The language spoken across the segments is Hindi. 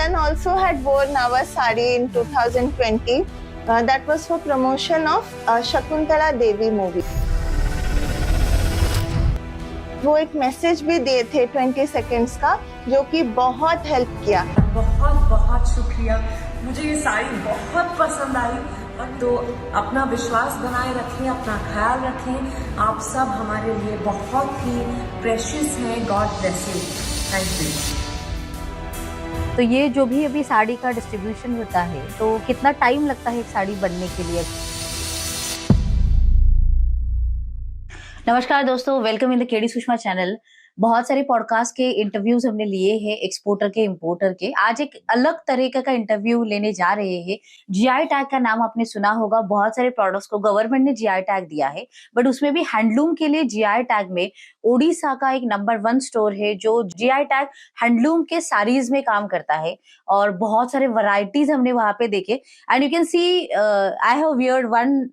Milan also had worn our sari in 2020. That was for promotion of Shakuntala Devi movie. वो एक मैसेज भी दिए थे 20 सेकेंड्स का, जो कि बहुत हेल्प किया. बहुत बहुत शुक्रिया. मुझे ये साड़ी बहुत पसंद आई. और तो अपना विश्वास बनाए रखें, अपना ख्याल रखें. आप सब हमारे लिए बहुत ही प्रेशियस हैं. God bless you. Thank you. तो ये जो भी अभी साड़ी का डिस्ट्रीब्यूशन होता है, तो कितना टाइम लगता है एक साड़ी बनने के लिए? नमस्कार दोस्तों, welcome in the KD Sushma channel. बहुत सारे पॉडकास्ट के इंटरव्यूज हमने लिए हैं, एक्सपोर्टर के, इंपोर्टर के. आज एक अलग तरीके का इंटरव्यू लेने जा रहे हैं. जीआई टैग का नाम आपने सुना होगा. बहुत सारे प्रोडक्ट्स को गवर्नमेंट ने जीआई टैग दिया है, बट उसमें भी हैंडलूम के लिए जीआई टैग में ओडिशा का एक नंबर 1 स्टोर है जो जीआई टैग हैंडलूम के साड़ीज में काम करता है. और बहुत सारे वैरायटीज हमने वहां पे देखे. And you can see I have weird one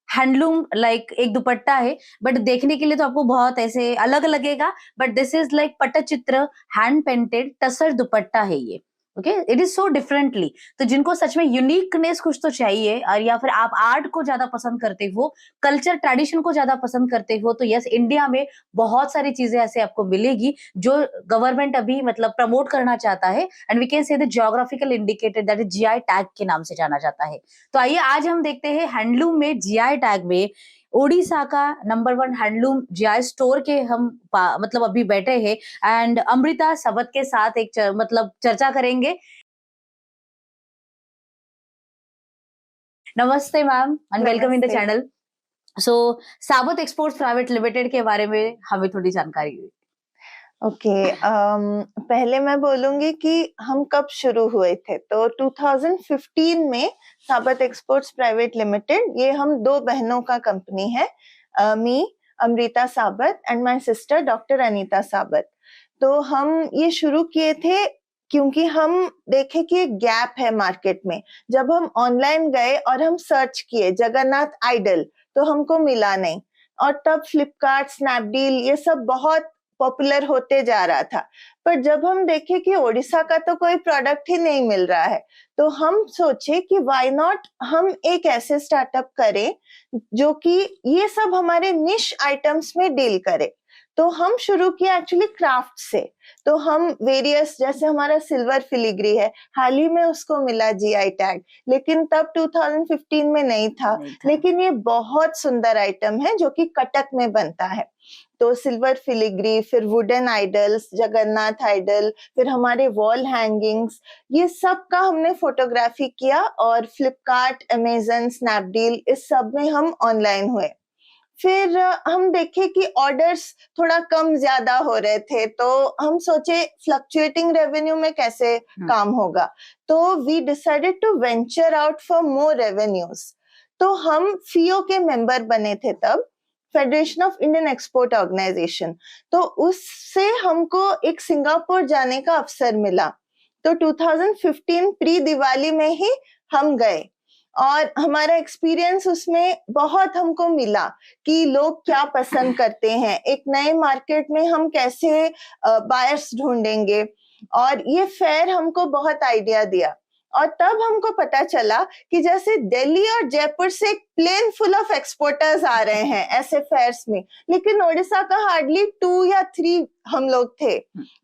handloom, like एक दुपट्टा है, बट देखने के लिए तो आपको बहुत ऐसे अलग लगेगा. But this is like Pattachitra hand painted tussar दुपट्टा है ये. Okay, it is so differently. तो जिनको सच में यूनिकनेस कुछ तो चाहिए, और या फिर आप आर्ट को ज्यादा पसंद करते हो, कल्चर ट्रेडिशन को ज्यादा पसंद करते हो, तो यस, इंडिया में बहुत सारी चीजें ऐसे आपको मिलेगी जो गवर्नमेंट अभी मतलब प्रमोट करना चाहता है. And we can say the geographical indicator, that is GI tag के नाम से जाना जाता है. तो आइए आज हम देखते हैं हैंडलूम में जीआई टैग में ओडिशा का नंबर 1 हैंडलूम जीआई स्टोर के हम मतलब अभी बैठे हैं. एंड अमृता सबत के साथ एक मतलब चर्चा करेंगे. नमस्ते ma'am and welcome in the channel. So Sabat exports private limited के बारे में हमें थोड़ी जानकारी दी. ओके, पहले मैं बोलूंगी कि हम कब शुरू हुए थे. तो 2015 में साबत एक्सपोर्ट्स प्राइवेट लिमिटेड, ये हम 2 बहनों का कंपनी है. मी अमृता साबत and my sister doctor Anita साबत. तो हम ये शुरू किए थे क्योंकि हम देखे कि एक गैप है मार्केट में. जब हम ऑनलाइन गए और हम सर्च किए जगन्नाथ आइडल, तो हमको मिला नहीं. और तब फ्लिपकार्ट, स्नैपडील, ये सब बहुत पॉपुलर होते जा रहा था. पर जब हम देखे कि ओडिशा का तो कोई प्रोडक्ट ही नहीं मिल रहा है, तो हम सोचे कि व्हाई नॉट हम एक ऐसे स्टार्टअप करें जो कि ये सब हमारे निश आइटम्स में डील करे. तो हम शुरू किया एक्चुअली क्राफ्ट से. तो हम वेरियस, जैसे हमारा सिल्वर फिलिग्री है, हाल ही में उसको मिला जीआई टैग, लेकिन तब 2015 में नहीं था. लेकिन ये बहुत सुंदर आइटम है जो कि कटक में बनता है. तो सिल्वर फिलिग्री, फिर वुडन आइडल्स, जगन्नाथ आइडल, फिर हमारे वॉल हैंगिंग्स, ये सब का हमने फोटोग्राफी किया. और फ्लिपकार्ट, अमेजन, स्नैपडील, इस सब में हम ऑनलाइन हुए. फिर हम देखे कि ऑर्डर्स थोड़ा कम ज्यादा हो रहे थे, तो हम सोचे फ्लक्चुएटिंग रेवेन्यू में कैसे काम होगा. तो we decided to venture out for more revenues. तो हम FIO के मेंबर बने थे तब, federation of Indian export organisation. तो उससे हमको एक सिंगापुर जाने का अवसर मिला. तो 2015 प्री दिवाली में ही हम गए और हमारा एक्सपीरियंस उसमें बहुत हमको मिला कि लोग क्या पसंद करते हैं, एक नए मार्केट में हम कैसे बायर्स ढूंढेंगे. और ये फेयर हमको बहुत आइडिया दिया. और तब हमको पता चला कि जैसे दिल्ली और जयपुर से प्लेन फुल ऑफ एक्सपोर्टर्स आ रहे हैं ऐसे फेयर्स में, लेकिन ओडिशा का हार्डली 2 या 3 हम लोग थे.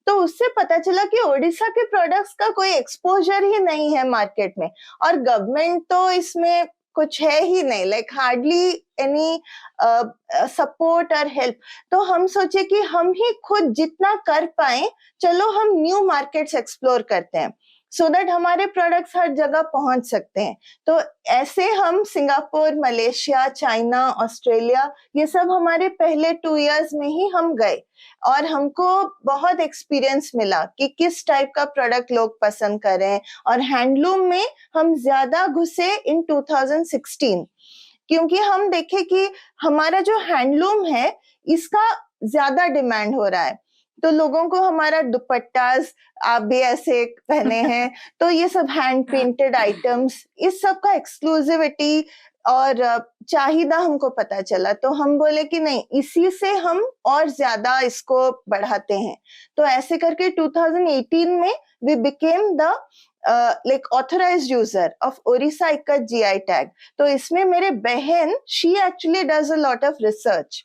तो उससे पता चला कि ओडिशा के प्रोडक्ट्स का कोई एक्सपोजर ही नहीं है मार्केट में. और गवर्नमेंट तो इसमें कुछ है ही नहीं, लाइक हार्डली एनी सपोर्ट और हेल्प. तो हम सोचे कि हम ही खुद जितना कर पाए, चलो हम न्यू मार्केट्स एक्सप्लोर करते हैं, सो दैट हमारे प्रोडक्ट्स हर जगह पहुंच सकते हैं. तो ऐसे हम सिंगापुर, मलेशिया, चाइना, ऑस्ट्रेलिया, ये सब हमारे पहले 2 इयर्स में ही हम गए. और हमको बहुत एक्सपीरियंस मिला कि किस टाइप का प्रोडक्ट लोग पसंद करें. और हैंडलूम में हम ज्यादा घुसे इन 2016, क्योंकि हम देखे कि हमारा जो हैंडलूम है इसका ज्यादा डिमांड हो रहा है. तो लोगों को हमारा दुपट्टास, आप भी ऐसे पहने हैं, तो ये सब हैंड पेंटेड आइटम्स, इस सब का एक्सक्लूसिविटी और चाहिदा हमको पता चला. तो हम बोले कि नहीं, इसी से हम और ज्यादा इसको बढ़ाते हैं. तो ऐसे करके 2018 में we became the like authorised user of Odisha ikat GI tag. तो इसमें मेरे बहन she actually does a lot of research,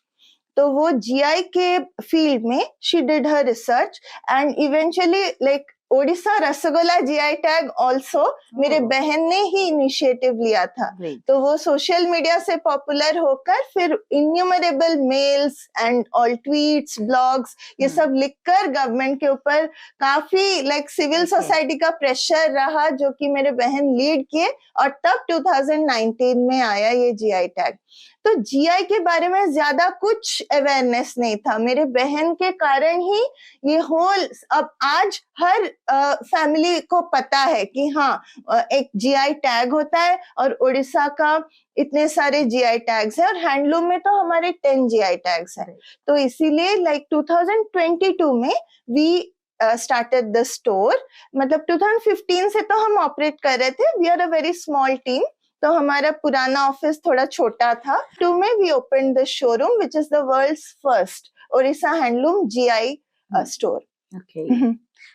तो वो GI के फील्ड में she did her research and eventually like Odisha rasgulla GI tag also मेरे बहन ने ही इनिशिएटिव लिया था। तो वो सोशल मीडिया से पॉपुलर होकर फिर innumerable mails and all tweets, blogs ये सब लिखकर गवर्नमेंट के ऊपर काफी लाइक सिविल सोसाइटी का प्रेशर रहा, जो कि मेरे बहन लीड किए और तब 2019 में आया ये GI टैग। तो GI के बारे में ज्यादा कुछ अवेयरनेस नहीं था, मेरे बहन के कारण ही ये होल अब आज हर फैमिली को पता है कि हाँ एक GI टैग होता है और उड़ीसा का इतने सारे GI टैग्स है और हैंडलूम में तो हमारे 10 GI टैग्स हैं। तो इसीलिए लाइक 2022 में वी started the store, मतलब 2015 से तो हम ऑपरेट कर रहे थे, we are a very small team, तो हमारा पुराना ऑफिस थोड़ा छोटा था। 2 में we opened the showroom which is the world's first Odisha handloom GI store. Okay,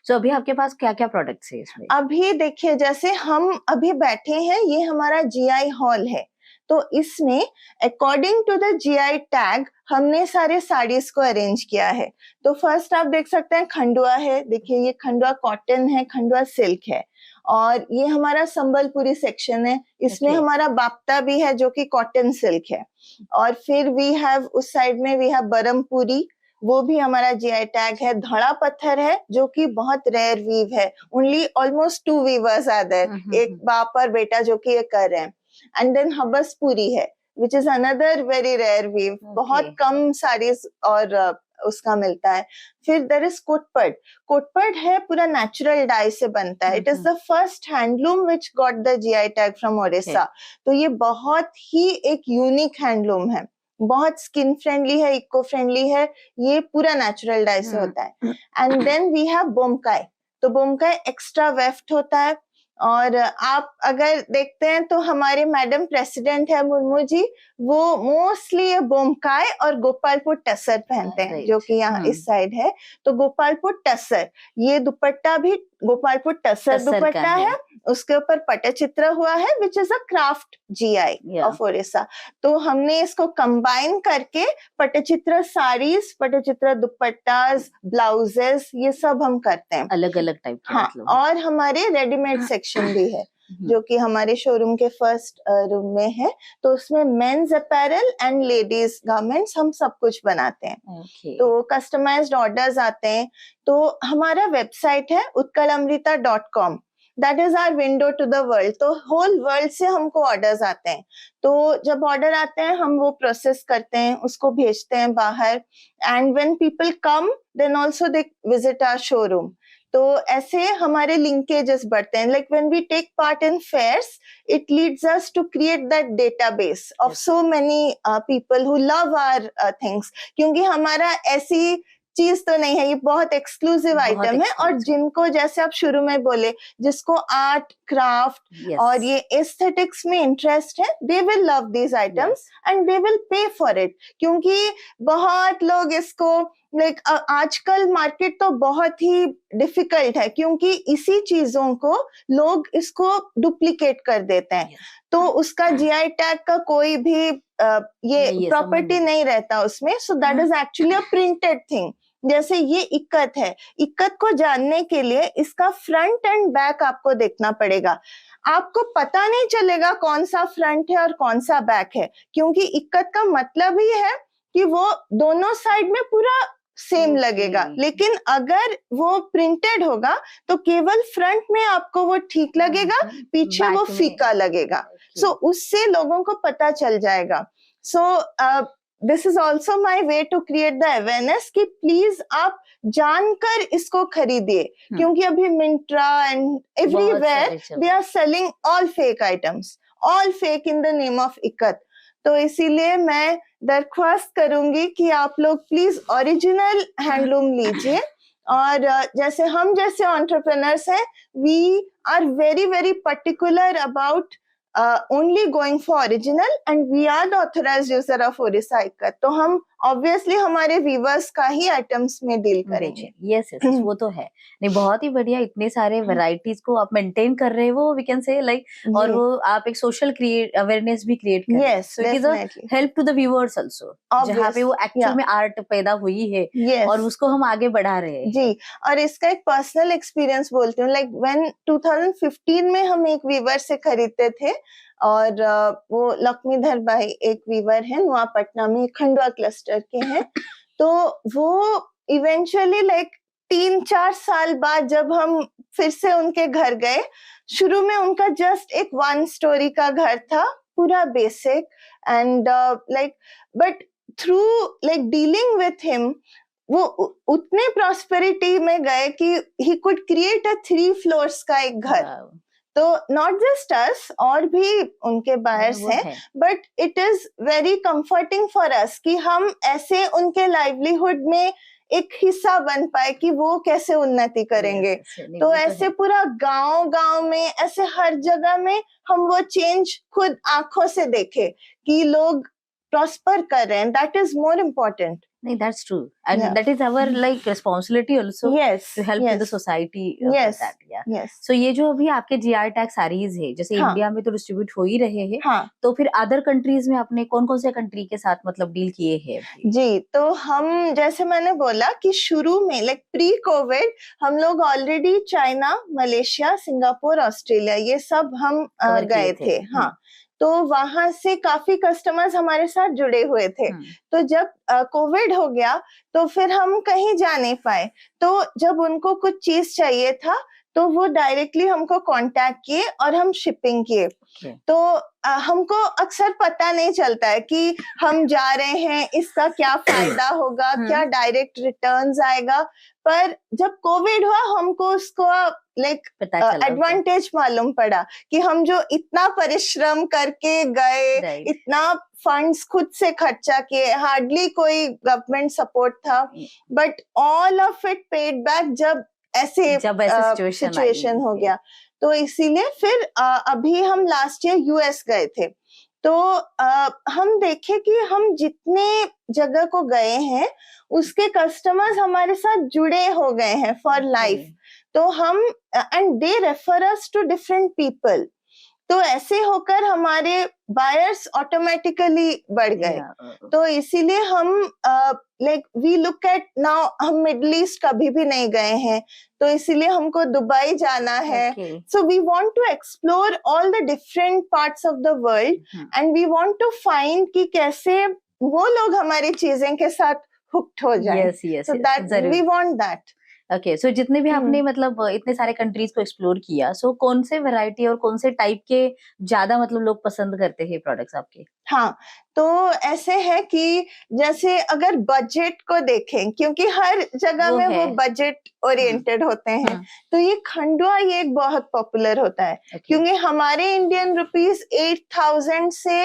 so अभी आपके पास क्या क्या प्रोडक्ट्स है इसमें? अभी देखिए जैसे हम अभी बैठे हैं, ये हमारा GI हॉल है, तो इसमें according to the GI tag हमने सारे साड़ीज को अरेंज किया है। तो फर्स्ट आप देख सकते हैं खंडुआ है, देखिए ये खंडुआ कॉटन है, खंडुआ सिल्क है, और ये हमारा संबलपुरी सेक्शन है, इसमें हमारा बाप्ता भी है जो कि कॉटन सिल्क है, और फिर वी हैव उस साइड में वी हैव बरमपुरी, वो भी हमारा GI टैग है। धड़ा पत्थर है जो कि बहुत रेयर वीव है, only almost 2 weavers are there, एक बाप और बेटा जो कि ये कर रहे हैं। एंड देन हबसपुरी है which is another very rare weave, बहुत कम साड़ीज और उसका मिलता है। फिर देयर इज कोटपट, कोटपट है पूरा नेचुरल डाई से बनता है, it is the first handloom which got the GI tag from Odisha. तो ये बहुत ही एक यूनिक हैंडलूम है, बहुत स्किन फ्रेंडली है, इको फ्रेंडली है, ये पूरा नेचुरल डाई से होता है। And then we have Bomkai, तो बोमकाई एक्स्ट्रा वेफ्ट होता है, और आप अगर देखते हैं तो हमारे मैडम प्रेसिडेंट है मुर्मू जी, वो मोस्टली ये बोमकाई और गोपालपुर टसर पहनते हैं, जो कि यहाँ इस साइड है। तो गोपालपुर टसर, ये दुपट्टा भी गोपालपुर टसर दुपट्टा है, उसके ऊपर पटचित्र हुआ है which is a craft GI of Odisha. तो हमने इसको कंबाइन करके पटचित्र साड़ीज, पटचित्र दुपट्टास, ब्लाउजेस, ये सब हम करते हैं अलग अलग टाइप के। हाँ, और हमारे रेडीमेड सेक्शन भी है जो कि हमारे शोरूम के फर्स्ट रूम में है, तो उसमें men's apparel and ladies garments हम सब कुछ बनाते हैं। तो कस्टमाइज्ड ऑर्डर्स आते हैं, तो हमारा वेबसाइट है utkalamrita.com, that is our window to the world. तो होल वर्ल्ड से हमको ऑर्डर्स आते हैं, तो जब ऑर्डर आते हैं हम वो प्रोसेस करते हैं, उसको भेजते हैं बाहर, and when people come then also they visit our showroom. तो ऐसे हमारे लिंकेजेस बढ़ते हैं, like when we take part in fairs it leads us to create that database of so many people who love our things, क्योंकि हमारा ऐसी चीज तो नहीं है, ये बहुत एक्सक्लूसिव आइटम है, और जिनको जैसे आप शुरू में बोले जिसको आर्ट क्राफ्ट और ये एस्थेटिक्स में इंटरेस्ट है, they will love these items and they will pay for it, क्योंकि बहुत लोग इसको लाइक आजकल मार्केट तो बहुत ही डिफिकल्ट है, क्योंकि इसी चीजों को लोग इसको डुप्लीकेट कर देते हैं, तो उसका GI टैग का कोई भी ये प्रॉपर्टी नहीं रहता उसमें, सो that is actually a printed thing. जैसे ये इक्कत है, इक्कत को जानने के लिए इसका फ्रंट एंड बैक आपको देखना पड़ेगा, आपको पता नहीं चलेगा कौन सा फ्रंट है और कौन सा बैक है, क्योंकि इक्कत का मतलब ही है कि वो दोनों साइड में पूरा सेम लगेगा, लेकिन अगर वो प्रिंटेड होगा तो केवल फ्रंट में आपको वो ठीक लगेगा, पीछे वो फीका लगेगा। सो उससे लोगों को पता चल जाएगा। So this is also my way to create the awareness कि प्लीज आप जानकर इसको खरीदिए, क्योंकि अभी Myntra and everywhere they are selling all fake items, all fake in the name of ikat. तो इसीलिए मैं दरख्वास्त करूंगी कि आप लोग प्लीज ओरिजिनल हैंडलूम लीजिए, और जैसे हम जैसे एंटरप्रेन्योर्स हैं, we are very very particular about only going for original and we are the authorized user of Odisha ikat, तो हम ऑब्वियसली हमारे व्यूवर्स का ही आइटम्स में डील करेंगे। यस यस, वो तो है। नहीं, बहुत ही बढ़िया, इतने सारे वैरायटीज को आप मेंटेन कर रहे हो, वी कैन से लाइक, और जी। वो आप एक सोशल अवेयरनेस भी क्रिएट कर रहे हैं। Yes, so it is a definitely. Help to the viewers also, जहाँ पे वो Obvious, एक्चुअल yeah. में आर्ट पैदा हुई है Yes. और उसको हम आगे बढ़ा रहे हैं। जी, और इसका एक पर्सनल एक्सपीरियंस बोलती हूँ, लाइक व्हेन 2015 में हम एक वीवर से खरीदते थे, और वो लक्ष्मीधर भाई एक वीवर है नोआपटना में, खंडवा क्लस्टर के हैं। तो वो इवेंचुअली लाइक 3-4 साल बाद जब हम फिर से उनके घर गए, शुरू में उनका जस्ट एक 1 स्टोरी का घर था, पूरा basic, and like but through like dealing with him वो उतने प्रॉस्पेरिटी में गए कि he could create a 3 floors का एक घर। तो नॉट जस्ट अस, और भी उनके बायर्स हैं, but it is very comforting for us कि हम ऐसे उनके लाइवलीहुड में एक हिस्सा बन पाए कि वो कैसे उन्नति करेंगे। तो ऐसे पूरा गांव में, ऐसे हर जगह में हम वो चेंज खुद आंखों से देखे कि लोग प्रॉस्पर कर रहे हैं। That is more important. नहीं, that's true, and that is our like responsibility also, yes, to help to the society. Yes, that, yeah. Yes. So ये जो अभी आपके GI टैग सारीज है, जैसे इंडिया में तो डिस्ट्रीब्यूट हो ही रहे हैं, तो फिर अदर कंट्रीज में आपने कौन कौन से कंट्री के साथ मतलब डील किए हैं? जी, तो हम, जैसे मैंने बोला कि शुरू में लाइक प्री कोविड हम लोग already China, Malaysia, Singapore, Australia, ये सब हम गए थे। हाँ, तो वहां से काफी कस्टमर्स हमारे साथ जुड़े हुए थे। तो जब कोविड हो गया तो फिर हम कहीं जा नहीं पाए, तो जब उनको कुछ चीज चाहिए था तो वो डायरेक्टली हमको कांटेक्ट किए और हम शिपिंग किए। तो हमको अक्सर पता नहीं चलता है कि हम जा रहे हैं, इसका क्या फायदा होगा, क्या डायरेक्ट रिटर्न्स आएगा, पर जब कोविड हुआ हमको उसको लाइक एडवांटेज मालूम पड़ा कि हम जो इतना परिश्रम करके गए, इतना फंड्स खुद से खर्चा किए, हार्डली कोई गवर्नमेंट सपोर्ट था, but all of it paid back जब ऐसे सिचुएशन हो गया। तो इसीलिए फिर अभी हम लास्ट ईयर यूएस गए थे, तो हम देखे कि हम जितने जगह को गए हैं उसके कस्टमर्स हमारे साथ जुड़े हो गए हैं फॉर लाइफ। तो हम and they refer us to different people, तो ऐसे होकर हमारे बायर्स ऑटोमेटिकली बढ़ गए। तो इसीलिए हम like we look at now, हम मिडल ईस्ट कभी भी नहीं गए हैं, तो इसीलिए हमको दुबई जाना है। So we want to explore all the different parts of the world and we want to find कि कैसे वो लोग हमारी चीजें के साथ हुक्ड हो जाए। So that we want that. Okay, so जितने भी आपने मतलब इतने सारे कंट्रीज को एक्सप्लोर किया, सो कौन से वैरायटी और कौन से टाइप के ज्यादा मतलब लोग पसंद करते हैं प्रोडक्ट्स आपके? हाँ, तो ऐसे है कि जैसे अगर बजट को देखें, क्योंकि हर जगह में वो बजट ओरिएंटेड होते हैं, तो ये खंडवा ये एक बहुत पॉपुलर होता है, क्योंकि हमारे इंडियन रुपीस 8,000 से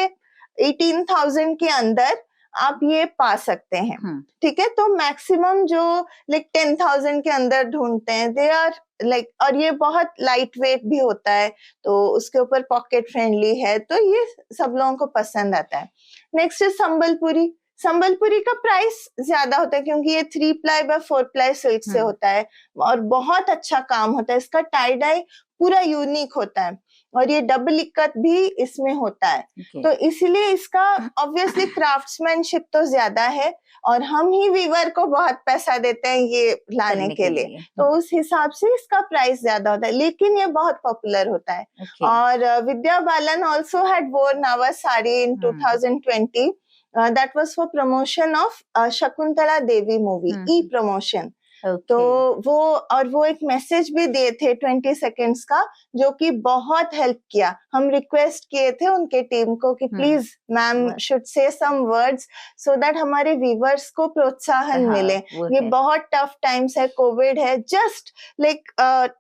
18,000 के अंदर आप ये पा सकते हैं। ठीक है, तो मैक्सिमम जो लाइक 10,000 के अंदर ढूंढते हैं, दे आर लाइक, और ये बहुत लाइट वेट भी होता है, तो उसके ऊपर पॉकेट फ्रेंडली है, तो ये सब लोगों को पसंद आता है। नेक्स्ट है संबलपुरी। संबलपुरी का प्राइस ज्यादा होता है क्योंकि ये 3 प्लाई बाय 4 प्लाई सिल्क से होता है और बहुत अच्छा काम होता है। इसका टाई डाई पूरा यूनिक होता है और ये डबल इक्कत भी इसमें होता है। तो इसलिए इसका ऑब्वियसली क्राफ्ट्समैनशिप तो ज्यादा है और हम ही वीवर को बहुत पैसा देते हैं ये लाने के लिए, तो उस हिसाब से इसका प्राइस ज्यादा होता है, लेकिन ये बहुत पॉपुलर होता है। और Vidya Balan also had worn our sari in 2020. That was for promotion of Shakuntala Devi movie, ई प्रमोशन। तो वो एक मैसेज भी दिए थे 20 सेकेंड्स का, जो कि बहुत हेल्प किया। हम रिक्वेस्ट किए थे उनके टीम को कि please ma'am should say some words so that हमारे व्यूवर्स को प्रोत्साहन मिले। ये बहुत टफ टाइम्स है, कोविड है, जस्ट लाइक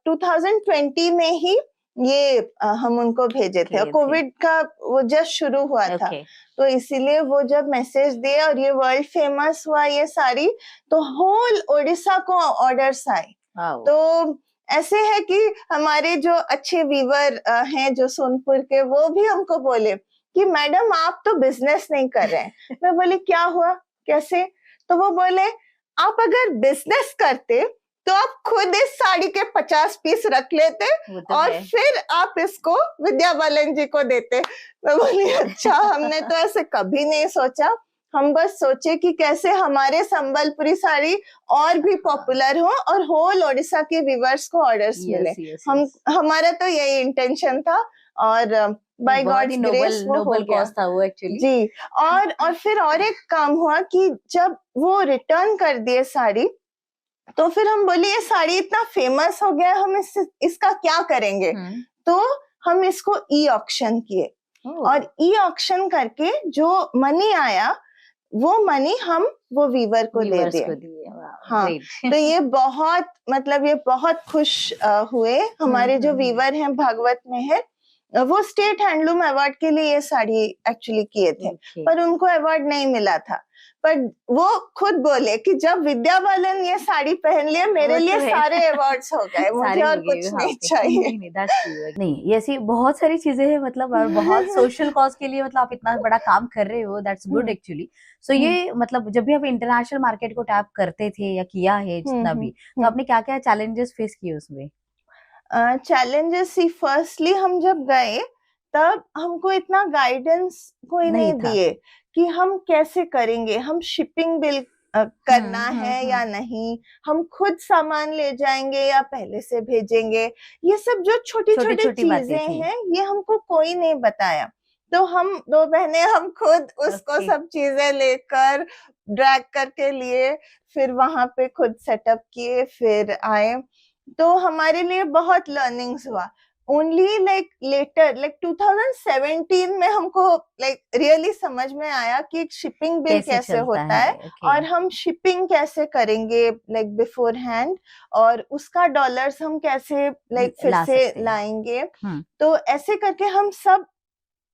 2020 में ही ये हम उनको भेजे थे और कोविड का वो जस्ट शुरू हुआ था, तो इसीलिए वो जब मैसेज दिए और ये वर्ल्ड फेमस हुआ ये साड़ी, तो होल ओडिशा को ऑर्डर्स आए। तो ऐसे है कि हमारे जो अच्छे वीवर हैं जो सोनपुर के, वो भी हमको बोले कि मैडम आप तो बिजनेस नहीं कर रहे हैं। मैं बोली क्या हुआ, कैसे? तो वो बोले आप अगर बिजनेस करते तो आप खुद इस साड़ी के 50 पीस रख लेते वो तो और है। फिर आप इसको विद्या बालन जी को देते। मैं बोली अच्छा, हमने तो ऐसे कभी नहीं सोचा। हम बस सोचे कि कैसे हमारे संबलपुरी साड़ी और भी पॉपुलर हो और होल ओडिशा के व्यूअर्स को ऑर्डर्स मिले। यस यस हम यस। हमारा तो यही इंटेंशन था और बाय बहुत गॉड्स ही ग्रेस वो हो नोबल गया। कॉज था वो एक्चुअली। जी, और फिर और एक काम हुआ कि जब वो रिटर्न कर दिए साड़ी, तो फिर हम बोले ये साड़ी इतना फेमस हो गया, हम इसका क्या करेंगे? तो हम इसको ई ऑक्शन किए और ई ऑक्शन करके जो मनी आया वो मनी हम वो वीवर को दे व्यूअर्स दिए। को दिए। हाँ, तो ये बहुत मतलब ये बहुत खुश हुए। हमारे जो वीवर हैं भागवत में है, वो स्टेट हैंडलूम अवार्ड के लिए ये साड़ी एक्चुअली किए थे, पर उनको अवार्ड नहीं मिला था। पर वो खुद बोले कि जब विद्या बालन ये साड़ी पहन लिए मेरे लिए सारे अवार्ड्स हो गए, मुझे और कुछ नहीं चाहिए। नहीं, ऐसी बहुत सारी चीजें हैं मतलब, और बहुत सोशल कॉज के लिए मतलब आप इतना बड़ा काम कर रहे हो, दैट्स गुड एक्चुअली। सो ये मतलब जब भी आप इंटरनेशनल मार्केट को टैप करते थे या किया है जितना भी, तो आपने क्या क्या चैलेंजेस फेस किए उसमें? चैलेंजेस ही फर्स्टली हम जब गए तब हमको इतना गाइडेंस कोई नहीं दिए कि हम कैसे करेंगे, हम शिपिंग बिल करना है या नहीं, हम खुद सामान ले जाएंगे या पहले से भेजेंगे। ये सब जो छोटी छोटी चीजें हैं ये हमको कोई नहीं बताया। तो हम दो बहनें हम खुद उसको सब चीजें लेकर ड्रैग करके लिए, फिर वहां पे खुद सेटअप किए, फिर आए। तो हमारे लिए बहुत लर्निंग्स हुआ। ओनली लाइक लेटर लाइक 2017 में हमको लाइक रियली समझ में आया कि शिपिंग बिल कैसे होता है और हम शिपिंग कैसे करेंगे लाइक बिफोर हैंड, और उसका डॉलर्स हम कैसे लाइक फिर से लाएंगे। तो ऐसे करके हम सब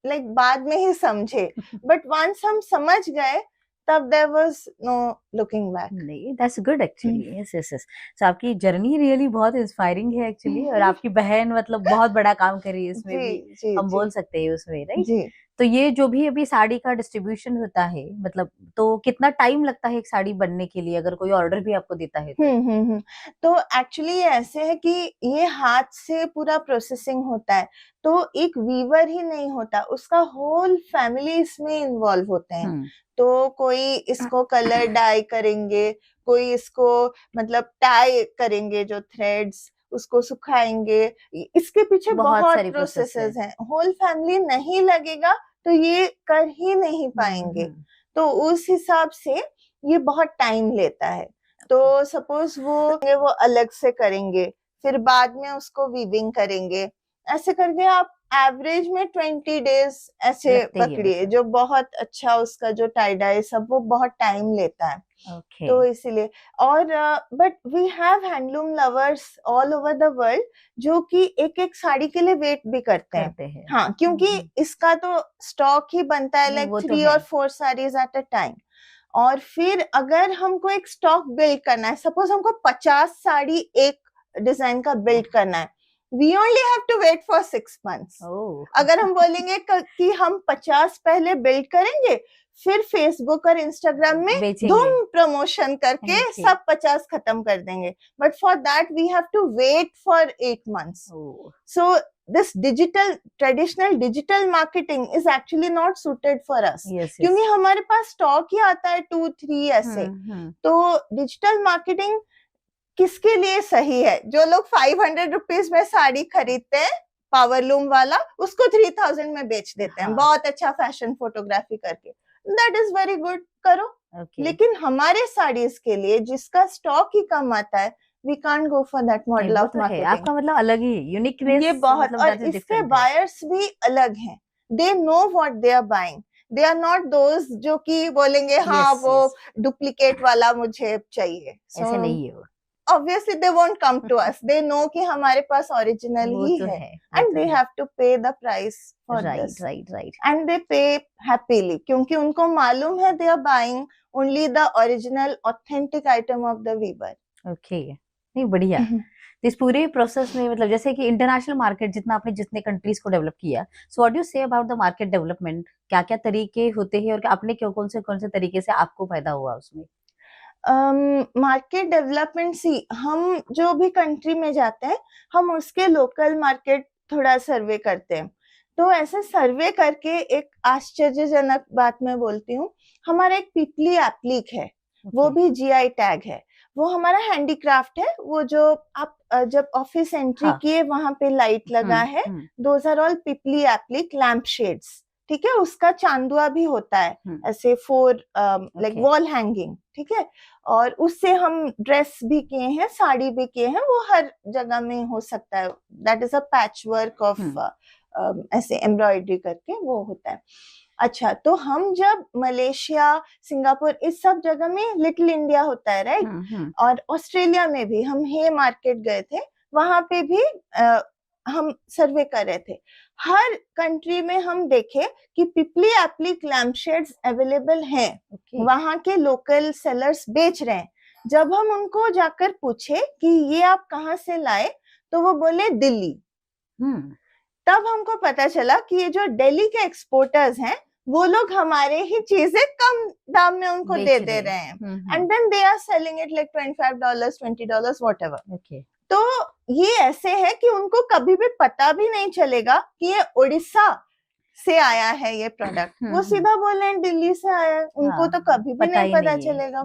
लाइक बाद में ही समझे, बट वंस हम समझ गए तब there was no looking back. नहीं, that's good actually. Yes, yes, yes. So आपकी जर्नी रियली बहुत इंस्पायरिंग है एक्चुअली, और आपकी बहन मतलब बहुत बड़ा काम कर रही है इसमें भी, हम बोल सकते हैं उसमें, राइट? जी। तो ये जो भी अभी साड़ी का डिस्ट्रीब्यूशन होता है, मतलब तो कितना टाइम लगता है एक साड़ी बनने के लिए, अगर कोई ऑर्डर भी आपको देता है तो? तो एक्चुअली ऐसे है कि ये हाथ से पूरा प्रोसेसिंग होता है, तो एक वीवर ही नहीं होता, उसका होल फैमिली इसमें इन्वॉल्व होते हैं। तो कोई इसको कलर डाई करेंगे, कोई इसको मतलब टाई करेंगे, जो थ्रेड्स उसको सुखाएंगे, इसके पीछे बहुत प्रोसेसेस हैं। होल फैमिली नहीं लगेगा तो ये कर ही नहीं पाएंगे। तो उस हिसाब से ये बहुत टाइम लेता है। तो सपोज वो अलग से करेंगे, फिर बाद में उसको वीविंग करेंगे, ऐसे करके आप एवरेज में 20 डेज ऐसे पकड़िए, जो बहुत अच्छा उसका जो टाई डाई सब वो बहुत टाइम लेता है। तो इसीलिए, और but we have handloom lovers all over the world जो कि एक एक साड़ी के लिए वेट भी करते हैं। हाँ, क्योंकि इसका तो स्टॉक ही बनता है लाइक 3 और 4 साड़ीज एट अ टाइम। और फिर अगर हमको एक स्टॉक बिल्ड करना है, सपोज हमको 50 साड़ी एक डिजाइन का बिल्ड करना है, we only have to wait for 6 months. अगर हम बोलेंगे कि हम 50 पहले बिल्ड करेंगे, फिर फेसबुक और इंस्टाग्राम में धूम प्रमोशन करके सब 50 खत्म कर देंगे, but for that we have to wait for 8 months. So this traditional digital marketing is actually not suited for us. क्योंकि हमारे पास स्टॉक ही आता है 2-3 ऐसे। तो डिजिटल मार्केटिंग किसके लिए सही है? जो लोग 500 रुपीज में साड़ी खरीदते हैं पावरलूम वाला, उसको 3000 में बेच देते हैं, बहुत अच्छा फैशन फोटोग्राफी करके, दैट इज वेरी गुड, करो। लेकिन हमारे साड़ीज के लिए जिसका स्टॉक ही कम आता है, we can't go for that model of marketing. आपका मतलब अलग ही यूनिकनेस, ये बहुत मतलब, और इसके बायर्स भी अलग हैं, they know what they are buying, they are not those जो कि बोलेंगे हाँ वो डुप्लीकेट वाला मुझे चाहिए। ऐसे नहीं है। Obviously they won't come to us. They know कि हमारे पास original ही है, and they have to pay the price for this. Right. And they pay happily क्योंकि उनको मालूम है they are buying only the original authentic item of the weaver. Okay, नहीं बढ़िया। तो इस पूरे प्रोसेस में मतलब जैसे कि इंटरनेशनल मार्केट जितना आपने जितने कंट्रीज को डेवलप किया, so what do say about the market development, क्या क्या तरीके होते हैं और आपने कौन से तरीके से आपको फायदा हुआ उसमें? मार्केट डेवलपमेंट सी हम जो भी कंट्री में जाते हैं हम उसके लोकल मार्केट थोड़ा सर्वे करते हैं। तो ऐसे सर्वे करके एक आश्चर्यजनक बात मैं बोलती हूँ, हमारा एक पिपली एप्लिक है, वो भी जीआई टैग है। वो हमारा हैंडीक्राफ्ट है। वो जो आप जब ऑफिस एंट्री हाँ। किए वहां पे लाइट लगा है, those are all Pipli applique lamp shades. ठीक है, उसका चांदुआ भी होता है ऐसे 4 लाइक वॉल हैंगिंग। ठीक है, और उससे हम ड्रेस भी किए हैं, साड़ी भी किए हैं, वो हर जगह में हो सकता है। That is a patch work of ऐसे एम्ब्रॉयडरी करके वो होता है। अच्छा, तो हम जब मलेशिया, सिंगापुर, इस सब जगह में लिटिल इंडिया होता है, राइट? और ऑस्ट्रेलिया में भी हम हे मार्केट गए थे, वहां पे भी हम सर्वे कर रहे थे। हर कंट्री में हम देखे कि पिपली एप्लिक लैम्प शेड्स अवेलेबल हैं, वहां के लोकल सेलर्स बेच रहे हैं। जब हम उनको जाकर पूछे कि ये आप कहाँ से लाए, तो वो बोले दिल्ली। तब हमको पता चला कि ये जो दिल्ली के एक्सपोर्टर्स हैं वो लोग हमारे ही चीजें कम दाम में उनको दे रहे हैं, and then they are selling it like $25, $20, whatever. तो ये ऐसे है कि उनको कभी भी पता भी नहीं चलेगा कि ये उड़ीसा से आया है ये प्रोडक्ट। वो सीधा बोल रहे हैं दिल्ली से आया है, उनको तो कभी भी नहीं पता चलेगा।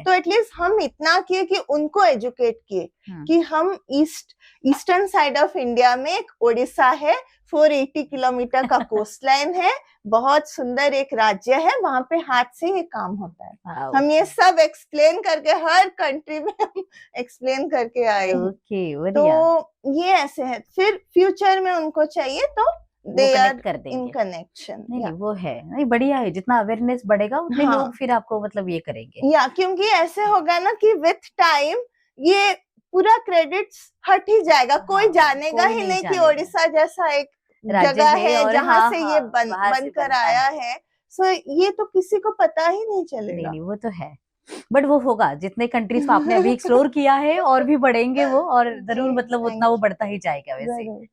तो एटलीस्ट हम इतना किए कि उनको एजुकेट किए कि हम ईस्टर्न साइड ऑफ इंडिया में एक उड़ीसा है, 480 किलोमीटर का कोस्ट लाइन है, बहुत सुंदर एक राज्य है, वहां पे हाथ से ये काम होता है। हम ये सब एक्सप्लेन करके हर कंट्री में हम एक्सप्लेन करके आए हैं। तो ये ऐसे है, फिर फ्यूचर में उनको चाहिए तो दे आर इन कनेक्शन। नहीं, वो है, नहीं बढ़िया है, जितना अवेयरनेस बढ़ेगा उतने लोग फिर आपको मतलब ये करेंगे। क्योंकि ऐसे होगा ना कि विथ टाइम ये पूरा क्रेडिट्स हट ही जाएगा, कोई जानेगा ही नहीं कि ओडिशा जैसा एक जगह है जहाँ से ये बन कर आया है। सो ये तो किसी को पता ही नहीं चलेगा। नहीं, वो तो है, बट वो होगा, जितने कंट्रीज को आपने अभी एक्सप्लोर किया है और भी बढ़ेंगे वो, और जरूर मतलब उतना वो बढ़ता ही जाएगा वैसे।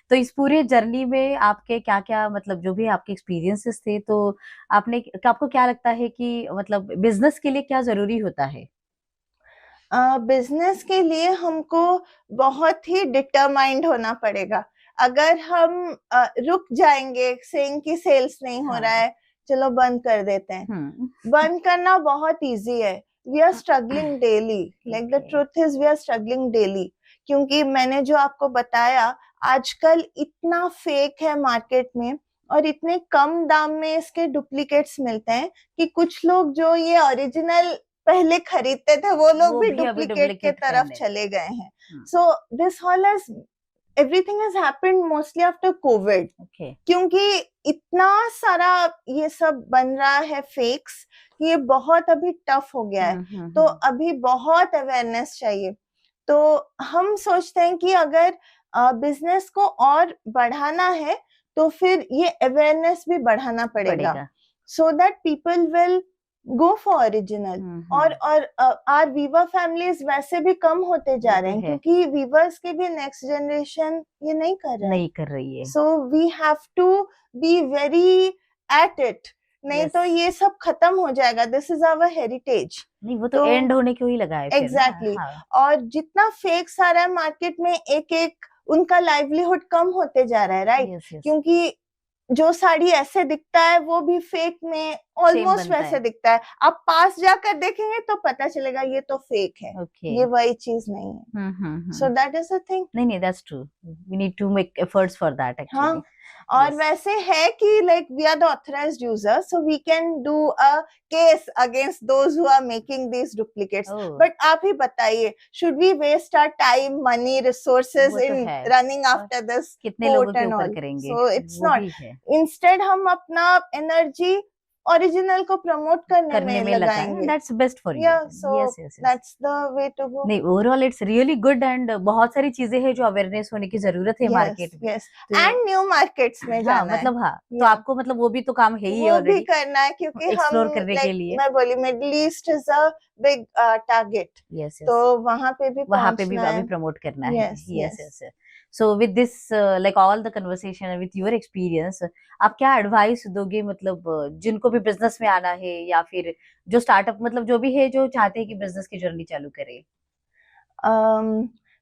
तो इस पूरे जर्नी में आपके क्या क्या मतलब जो भी आपके एक्सपीरियंसेस थे, तो आपको क्या लगता है कि मतलब बिजनेस के लिए क्या जरूरी होता है? बिजनेस के लिए हमको बहुत ही डिटरमाइंड होना पड़ेगा। अगर हम रुक जाएंगे सेइंग कि सेल्स नहीं हो रहा है, चलो बंद कर देते हैं, बंद करना बहुत इजी है। We are struggling daily, like the truth is we are struggling daily. क्योंकि मैंने जो आपको बताया, आजकल इतना फेक है मार्केट में और इतने कम दाम में इसके डुप्लीकेट्स मिलते हैं कि कुछ लोग जो ये ओरिजिनल पहले खरीदते थे वो लोग भी डुप्लीकेट के तरफ चले गए हैं। So this all is everything has happened mostly after Covid, क्योंकि इतना सारा ये सब बन रहा है फेक्स, ये बहुत अभी टफ हो गया है। तो अभी बहुत अवेयरनेस चाहिए। तो हम सोचते हैं कि अगर बिजनेस को और बढ़ाना है तो फिर ये अवेयरनेस भी बढ़ाना पड़ेगा, so that people will go for original. और आर वीवर फैमिलीज वैसे भी कम होते जा रहे हैं, क्योंकि वीवर्स की भी नेक्स्ट जनरेशन ये नहीं कर रही है। So we have to be very at it, नहीं तो ये सब खत्म हो जाएगा। This is our heritage. नहीं, वो तो एंड होने को ही लगा है। एग्जैक्टली। और जितना फेक सारा है मार्केट में, एक एक उनका लाइवलीहुड कम होते जा रहा है, राइट? क्योंकि जो साड़ी ऐसे दिखता है वो भी फेक में ऑलमोस्ट वैसे दिखता है। आप पास जाकर देखेंगे तो पता चलेगा ये तो फेक है, ये वही चीज नहीं है। So that is the thing. नहीं, that's true, we need to make efforts for that actually. और वैसे है कि like we are the authorised user, so we can do a case against those who are making these duplicates. But आप ही बताइए, should we waste our time, money, resources in running after this? कितने लोगों के ऊपर करेंगे? So it's not. इंस्टेड हम अपना एनर्जी ओरिजिनल को प्रमोट करने में लगा है, लगाएंगे। That's best for you. Yeah, so yes yes. that's the way to go. नहीं, overall it's really good and बहुत सारी चीजें हैं जो अवेयरनेस होने की जरूरत है मार्केट में। Yes, तो and new markets में हाँ, जाना है। मतलब हाँ, तो Yeah. आपको मतलब वो भी तो काम है ही वो भी ऑलरेडी करना है क्योंकि हम एक्सप्लोर करने के लिए। मैं बोली middle east is a big target, yes तो वहां पे भी अभी है। प्रमोट करना है। Yes, yes yes. Yes. So with this like all the conversation with your experience, आप क्या एडवाइस दोगे मतलब जिनको भी बिजनेस में आना है या फिर जो स्टार्टअप मतलब जो भी है जो चाहते हैं कि बिजनेस की जर्नी चालू करे?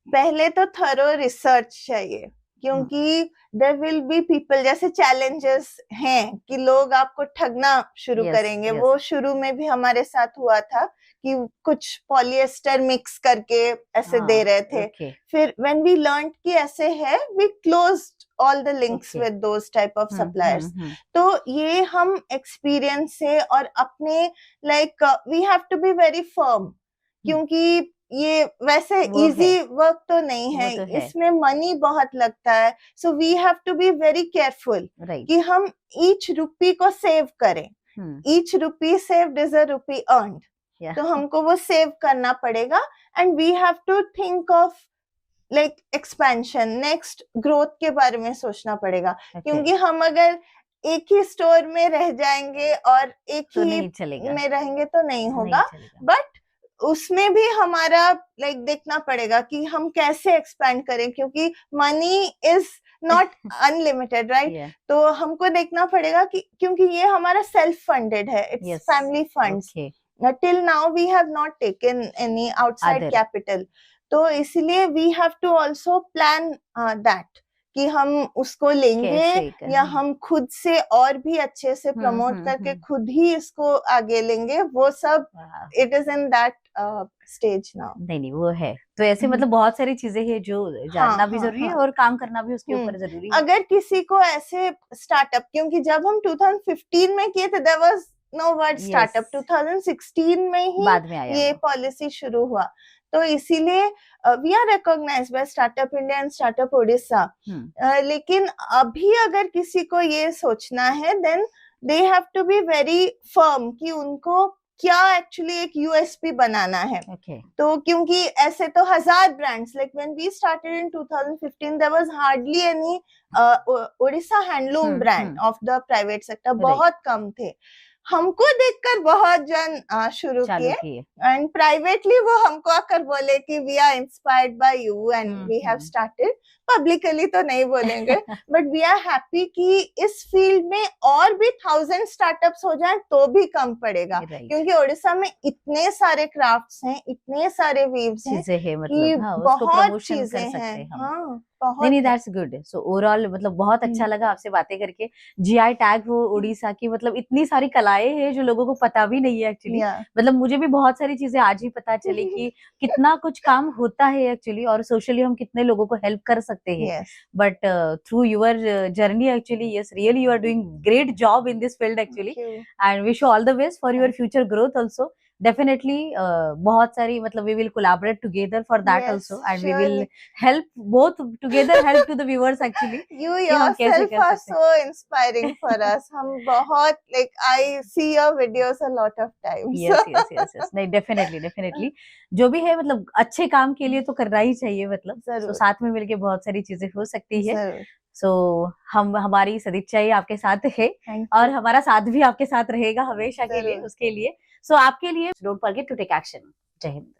पहले तो थरो रिसर्च चाहिए, क्योंकि देयर विल बी पीपल, जैसे चैलेंजेस हैं कि लोग आपको ठगना शुरू Yes, करेंगे। yes. वो शुरू में भी हमारे साथ हुआ था कि कुछ पॉलिएस्टर मिक्स करके ऐसे दे रहे थे। Okay. फिर व्हेन वी लर्न कि ऐसे है, we closed all the links Okay. With those type of suppliers. Hmm. तो ये हम एक्सपीरियंस से और अपने like we have to be very firm, क्योंकि ये वैसे वो इजी वर्क तो नहीं है, वो तो है। इसमें मनी बहुत लगता है। So we have to be very careful right. कि हम ईच रुपी को सेव करें। Each rupee saved is a rupee earned, तो हमको वो सेव करना पड़ेगा। And we have to think of like expansion, next growth के बारे में सोचना पड़ेगा। क्योंकि हम अगर एक ही स्टोर में रह जाएंगे और एक तो ही नहीं चलेगा, में रहेंगे तो नहीं होगा। नहीं बट उसमें भी हमारा लाइक देखना पड़ेगा कि हम कैसे एक्सपैंड करें, क्योंकि money is not unlimited, right? तो हमको देखना पड़ेगा कि क्योंकि ये हमारा सेल्फ फंडेड है, it's family funds. Till now we have not taken any outside capital, तो इसलिए we have to also plan that कि हम उसको लेंगे या हम खुद से और भी अच्छे से प्रमोट करके खुद ही इसको आगे लेंगे। वो सब it is in that stage now. नहीं वो है, तो ऐसे मतलब बहुत सारी चीजें हैं जो जानना भी जरूरी है और काम करना भी उसके ऊपर जरूरी है। अगर किसी को ऐसे स्टार्टअप, क्योंकि जब हम 2015 में किए थे there was no word startup, 2016 में ही बाद में आया ये पॉलिसी शुरू हुआ। तो इसीलिए we are recognised by startup India and startup Odisha. लेकिन अभी अगर किसी को ये सोचना है, then they have to be very firm कि उनको क्या एक्चुअली एक यूएसपी बनाना है। तो क्योंकि ऐसे तो 1000 brands, like when we started in 2015 there was hardly any Odisha handloom brand of the private sector, बहुत कम थे। हमको देखकर बहुत जन शुरू किए एंड प्राइवेटली वो हमको आकर बोले कि we are inspired by you and we have started. Publicly तो नहीं बोलेंगे बट वी आर हैप्पी कि इस फील्ड में और भी 1000 स्टार्टअप्स हो जाएं तो भी कम पड़ेगा, क्योंकि ओडिशा में इतने सारे क्राफ्ट्स हैं, इतने सारे वीव्स हैं कि बहुत चीजें हैं। नहीं दैट्स गुड। सो ओवरऑल मतलब बहुत अच्छा लगा आपसे बातें करके। जीआई टैग वो उड़ीसा की मतलब इतनी सारी कलाएं हैं जो लोगों को पता भी नहीं है एक्चुअली। मतलब मुझे भी बहुत सारी चीजें आज ही पता चली कि कितना कुछ काम होता है एक्चुअली और सोशली हम कितने लोगों को हेल्प कर सकते हैं। But through your journey actually yes really you are doing great job in this field actually and wish you all the best for your future growth also. Definitely बहुत सारी मतलब we will collaborate together for that also and we will help both together help to the viewers actually. You yourself are so inspiring for us. हम बहुत like I see your videos a lot of times. Yes. नहीं definitely जो भी है मतलब अच्छे काम के लिए तो करना ही चाहिए मतलब। तो साथ में मिलके बहुत सारी चीजें हो सकती है। सो हमारी सदिच्छा आपके साथ है और हमारा साथ भी आपके साथ रहेगा हमेशा के लिए, उसके लिए। सो आपके लिए don't forget to take action. जय हिंद।